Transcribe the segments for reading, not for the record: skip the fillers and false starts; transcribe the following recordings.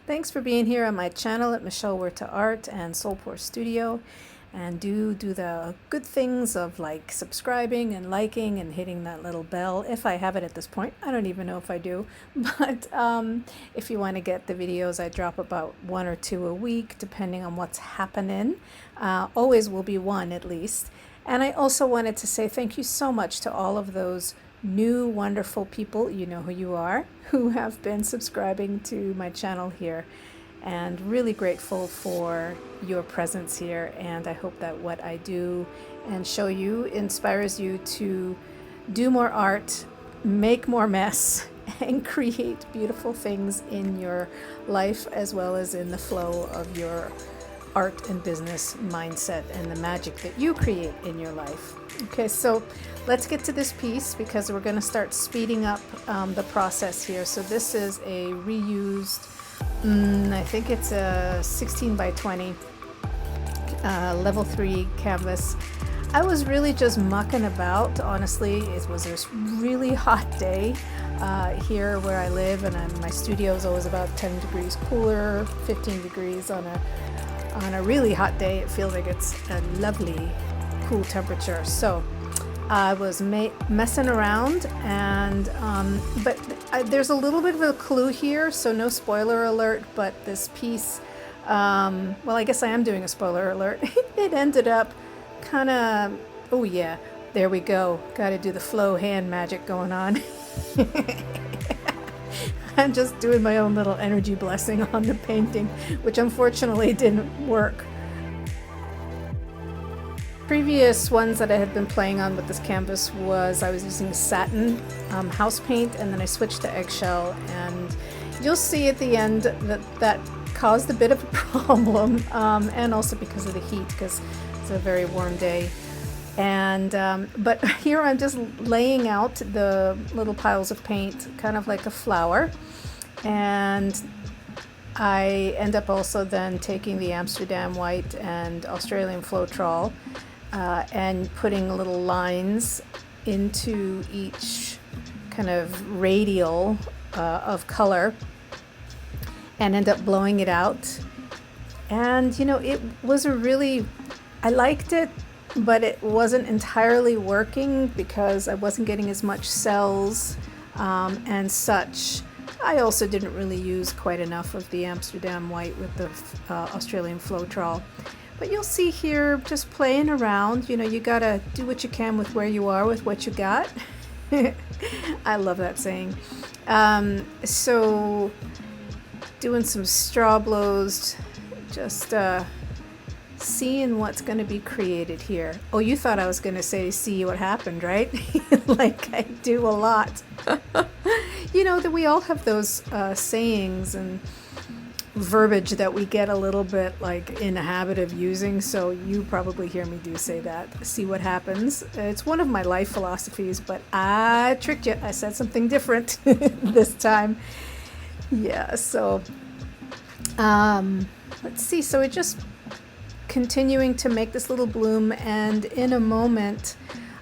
Thanks for being here on my channel at Michelle Wirta Art and Soulpore Studio. And do the good things of like subscribing and liking and hitting that little bell if I have it at this point. I don't even know if I do. But if you want to get the videos, I drop about 1 or 2 a week depending on what's happening. Always will be one at least. And I also wanted to say thank you so much to all of those new wonderful people, you know who you are, who have been subscribing to my channel here, and really grateful for your presence here. And I hope that what I do and show you inspires you to do more art, make more mess, and create beautiful things in your life as well as in the flow of your art and business mindset and the magic that you create in your life. Okay, so let's get to this piece because we're going to start speeding up the process here. So this is a reused, I think it's a 16 by 20 level 3 canvas. I was really just mucking about, honestly. It was a really hot day here where I live, and my studio is always about 10 degrees cooler, 15 degrees on a really hot day. It feels like it's a lovely cool temperature. So I was messing around, and but there's a little bit of a clue here, so no spoiler alert, but this piece, well, I guess I am doing a spoiler alert. It ended up kind of, oh yeah, there we go. Got to do the flow hand magic going on. I'm just doing my own little energy blessing on the painting, which unfortunately didn't work. Previous ones that I had been playing on with this canvas was I was using satin house paint, and then I switched to eggshell, and you'll see at the end that caused a bit of a problem, and also because of the heat, because it's a very warm day. And but here I'm just laying out the little piles of paint kind of like a flower, and I end up also then taking the Amsterdam white and Australian Floetrol and putting little lines into each kind of radial of color, and end up blowing it out. And you know, it was I liked it, but it wasn't entirely working because I wasn't getting as much cells and such. I also didn't really use quite enough of the Amsterdam white with the Australian Floetrol. But you'll see here, just playing around, you know, you gotta do what you can with where you are with what you got. I love that saying. So doing some straw blows, just seeing what's going to be created here. Oh, you thought I was going to say see what happened, right? Like I do a lot. You know that we all have those sayings and verbiage that we get a little bit like in the habit of using, so you probably hear me do say that. See what happens. It's one of my life philosophies, but I tricked you. I said something different this time. Yeah, so let's see. So it just continuing to make this little bloom, and in a moment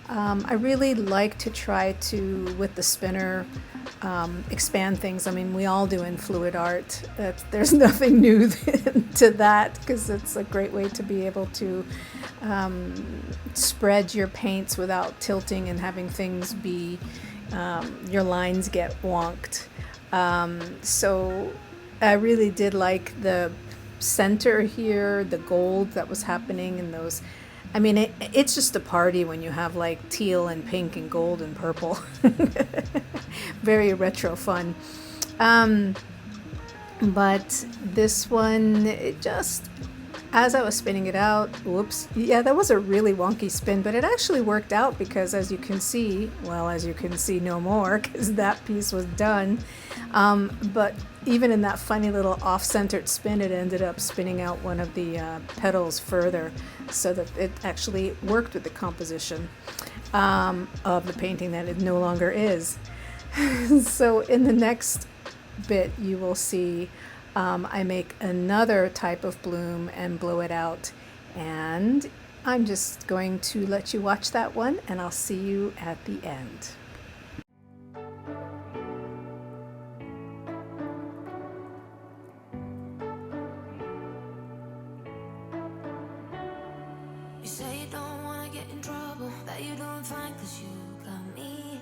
I really like to try to, with the spinner, expand things. I mean, we all do in fluid art. There's nothing new to that, because it's a great way to be able to spread your paints without tilting and having things be, your lines get wonked. So I really did like the center here, the gold that was happening in those. I mean, it's just a party when you have like teal and pink and gold and purple. Very retro fun. But this one, it just, as I was spinning it out, whoops, yeah, that was a really wonky spin, but it actually worked out because as you can see, well, as you can see no more, because that piece was done. But even in that funny little off-centered spin, it ended up spinning out one of the petals further, so that it actually worked with the composition of the painting that it no longer is. So in the next bit, you will see I make another type of bloom and blow it out, and I'm just going to let you watch that one, and I'll see you at the end. that you're doing fine, 'cause you got me.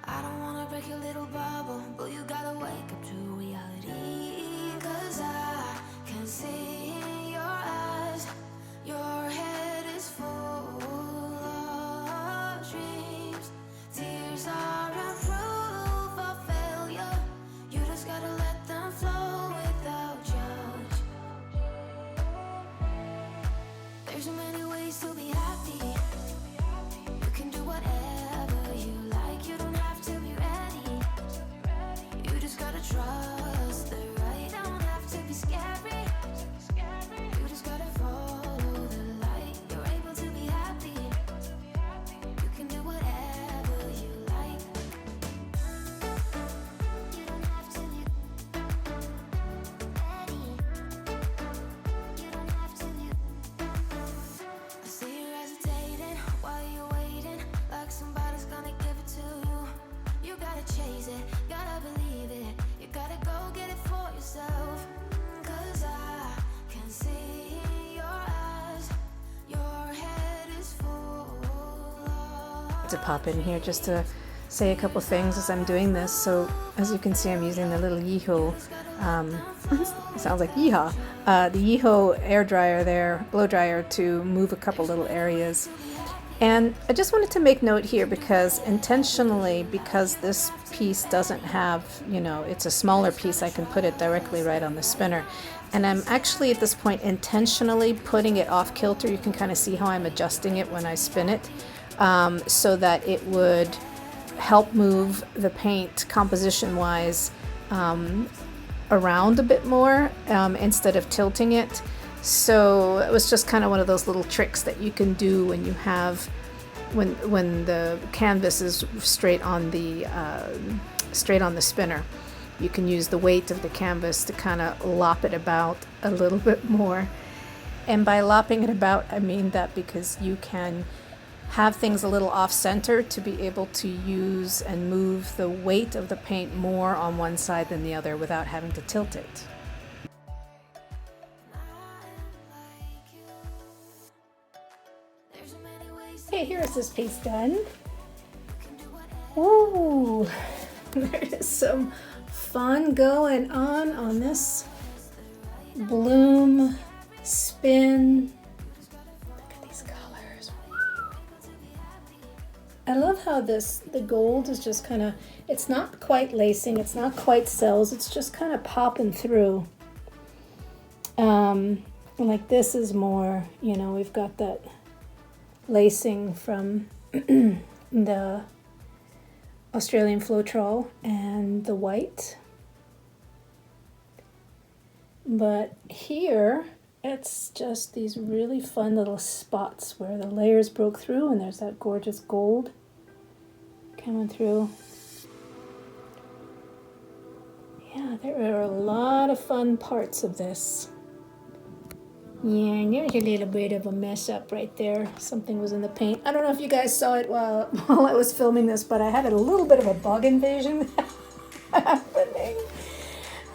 I don't wanna break your little bubble, but you gotta wake up to reality. 'Cause I can see in your eyes, your head is full of dreams. Tears aren't proof of failure, you just gotta let them flow without judge. There's so many ways to be happy. You can do whatever you like, you don't have to be ready. You just gotta trust the right, don't have to be scary. You just gotta follow the light, you're able to be happy. You can do whatever you like. You don't have to be ready. You don't have to be. I see you hesitating while you're waiting, like somebody's gonna give it to you. You gotta chase it, gotta believe it, you gotta go get it for yourself. 'Cause I can see in your eyes, your head is full of. To pop in here just to say a couple things as I'm doing this. So as you can see, I'm using the little Yeehaw, it sounds like yeehaw, the Yeehaw air dryer there, blow dryer, to move a couple little areas. And I just wanted to make note here, because intentionally, because this piece doesn't have, you know, it's a smaller piece, I can put it directly right on the spinner. And I'm actually at this point intentionally putting it off kilter. You can kind of see how I'm adjusting it when I spin it, so that it would help move the paint composition wise around a bit more, instead of tilting it. So it was just kind of one of those little tricks that you can do when you have, when the canvas is straight on the spinner. You can use the weight of the canvas to kind of lop it about a little bit more. And by lopping it about, I mean that because you can have things a little off center to be able to use and move the weight of the paint more on one side than the other without having to tilt it. Okay, here is this piece done. Ooh, there is some fun going on this bloom spin. Look at these colors. I love how the gold is just kind of, it's not quite lacing, it's not quite cells, it's just kind of popping through. Like this is more, you know, we've got that lacing from the Australian Floetrol and the white. But here, it's just these really fun little spots where the layers broke through, and there's that gorgeous gold coming through. Yeah, there are a lot of fun parts of this. Yeah, and there's a little bit of a mess up right there. Something was in the paint. I don't know if you guys saw it while I was filming this, but I had a little bit of a bug invasion happening.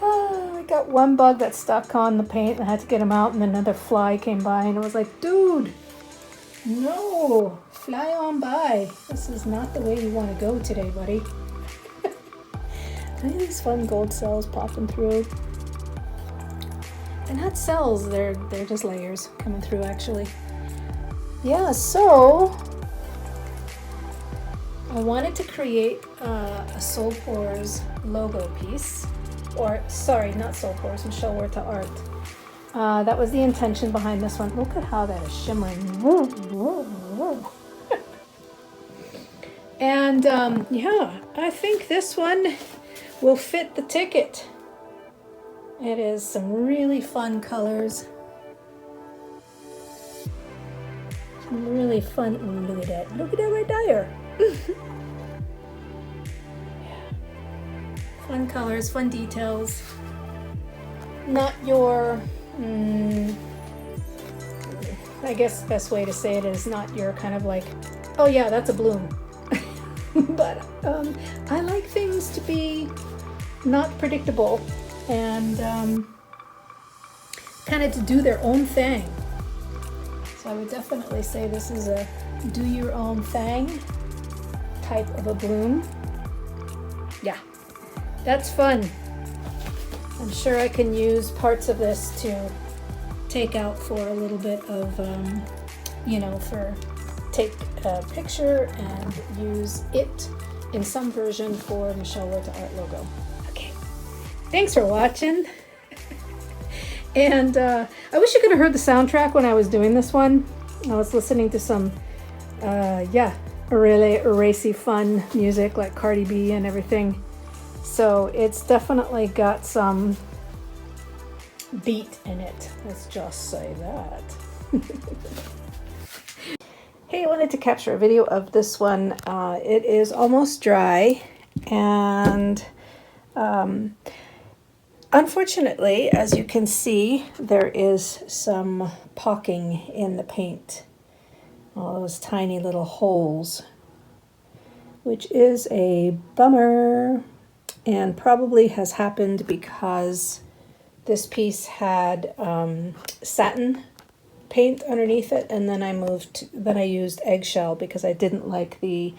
Oh, I got one bug that stuck on the paint and I had to get him out, and another fly came by and I was like, dude, no, fly on by. This is not the way you want to go today, buddy. Look at these fun gold cells popping through. They're not cells, they're just layers coming through actually. Yeah, so I wanted to create a Soul Pores logo piece. Or, sorry, not Soul Pores, Michelle Wirta Art. That was the intention behind this one. Look at how that is shimmering. And yeah, I think this one will fit the ticket. It is some really fun colors. Some really fun, ooh, look at that. Look at that right there. Fun colors, fun details. Not your, I guess the best way to say it is not your kind of like, oh yeah, that's a bloom. But I like things to be not predictable and kind of to do their own thing. So I would definitely say this is a do your own thing type of a bloom. Yeah, that's fun. I'm sure I can use parts of this to take out for a little bit of, take a picture and use it in some version for Michelle Wirta Art logo. Okay, thanks for watching. And I wish you could have heard the soundtrack when I was doing this one. I was listening to some, really racy fun music like Cardi B and everything. So it's definitely got some beat in it. Let's just say that. Hey, I wanted to capture a video of this one. It is almost dry, and unfortunately, as you can see, there is some pocking in the paint. All those tiny little holes, which is a bummer, and probably has happened because this piece had satin paint underneath it, and then I used eggshell because I didn't like the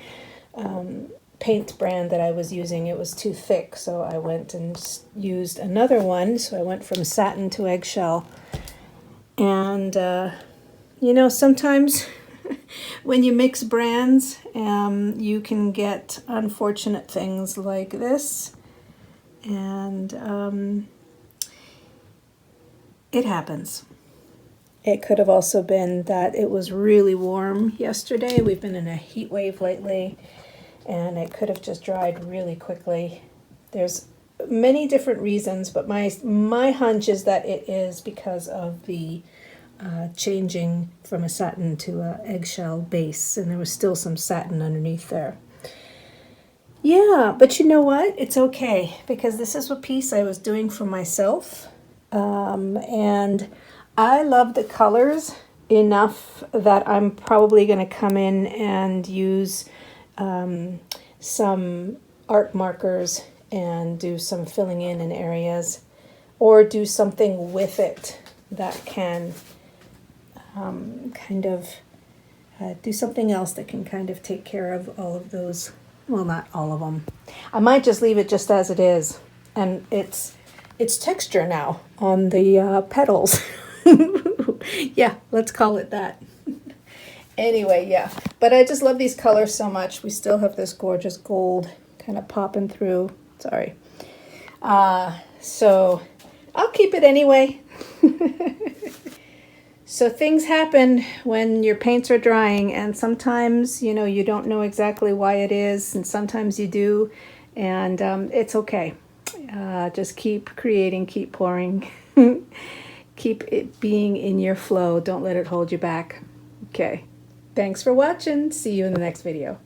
paint brand that I was using. It was too thick, so I went and used another one. So I went from satin to eggshell. And sometimes when you mix brands, you can get unfortunate things like this, and it happens. It could have also been that it was really warm yesterday. We've been in a heat wave lately, and it could have just dried really quickly. There's many different reasons, but my hunch is that it is because of the changing from a satin to a eggshell base, and there was still some satin underneath there. Yeah, but you know what? It's okay, because this is a piece I was doing for myself, and I love the colors enough that I'm probably going to come in and use some art markers and do some filling in areas, or do something with it that can do something else that can kind of take care of all of those. Well, not all of them. I might just leave it just as it is, and it's texture now on the petals. Yeah, let's call it that. Anyway, yeah, but I just love these colors so much. We still have this gorgeous gold kind of popping through. Sorry. So I'll keep it anyway. So things happen when your paints are drying, and sometimes, you don't know exactly why it is, and sometimes you do, and it's okay. Just keep creating, keep pouring. Keep it being in your flow. Don't let it hold you back. Okay. Thanks for watching. See you in the next video.